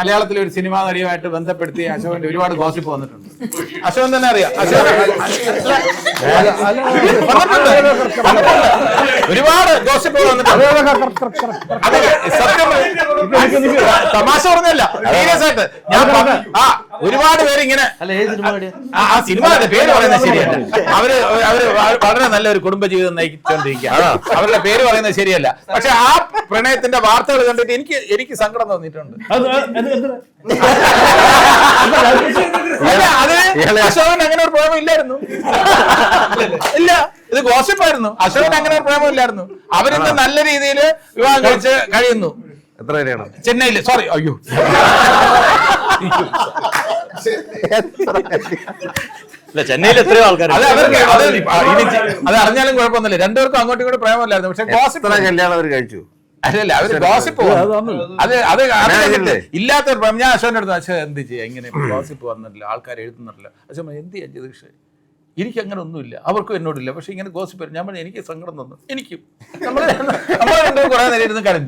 മലയാളത്തിലെ ഒരു സിനിമാ നടിയുമായിട്ട് ബന്ധപ്പെടുത്തി അശോകന്റെ ഒരുപാട് ഗോസിപ്പ് വന്നിട്ടുണ്ട്. അശോകൻ തന്നെ അറിയാം. ഒരുപാട് ഗോസിപ്പ് വന്നിട്ടുണ്ട്. സത്യം തമാശ പറഞ്ഞല്ല, സീരിയസ് ആയിട്ട് ഞാൻ ഒരുപാട് പേര് ഇങ്ങനെ ആ സിനിമയുടെ പേര് പറയുന്നത് ശരിയല്ല. അവര് വളരെ നല്ലൊരു കുടുംബജീവിതം നയിച്ചുകൊണ്ടിരിക്കുക. അവരുടെ പേര് പറയുന്നത് ശരിയല്ല. പക്ഷെ ആ പ്രണയത്തിന്റെ വാർത്തകൾ കണ്ടിട്ട് എനിക്ക് സങ്കടം തോന്നിയിട്ടുണ്ട്. അത് അശോകൻ അങ്ങനെ ഒരു പ്രേമം ഇല്ലായിരുന്നു. ഇല്ല, ഇത് ഗോസിപ്പായിരുന്നു. അശോകൻ അങ്ങനെ ഒരു പ്രേമം ഇല്ലായിരുന്നു. അവരിന്ന് നല്ല രീതിയിൽ വിവാഹം കഴിച്ച് കഴിയുന്നു. എത്ര പേരാണ് ചെന്നൈയില്? സോറി, അയ്യോ ചെന്നൈയിൽ എത്രയോ ആൾക്കാർ അത് അറിഞ്ഞാലും കുഴപ്പമൊന്നുമില്ല. രണ്ടുപേർക്കും അങ്ങോട്ടും ഇങ്ങോട്ടും പ്രേമമില്ലായിരുന്നു. പക്ഷെ ഗോസിപ്പ് കല്യാണം അവർ കഴിച്ചു. അല്ലല്ല, അവര് ഗോസിപ്പ് അത് ഇല്ലാത്തൊരു പ്രേമം. ഞാൻ അശോകന്റെ അടുത്ത് അശോകൻ എന്ത് ചെയ്യാം, ഇങ്ങനെ ഗോസിപ്പ് വന്നിട്ടില്ല, ആൾക്കാർ എഴുതുന്നില്ല. അശോകൻ എന്ത് ചെയ്യാൻ ജഗദീഷ്, എനിക്ക് അങ്ങനെ ഒന്നുമില്ല, അവർക്കും എന്നോടില്ല. പക്ഷെ ഇങ്ങനെ ഗോസിപ്പ് ഞാൻ പറഞ്ഞു എനിക്ക് സങ്കടം തോന്നും. എനിക്കും നമ്മൾ രണ്ടുപേരും കുറെ നേരം ഇരുന്ന് കരഞ്ഞു.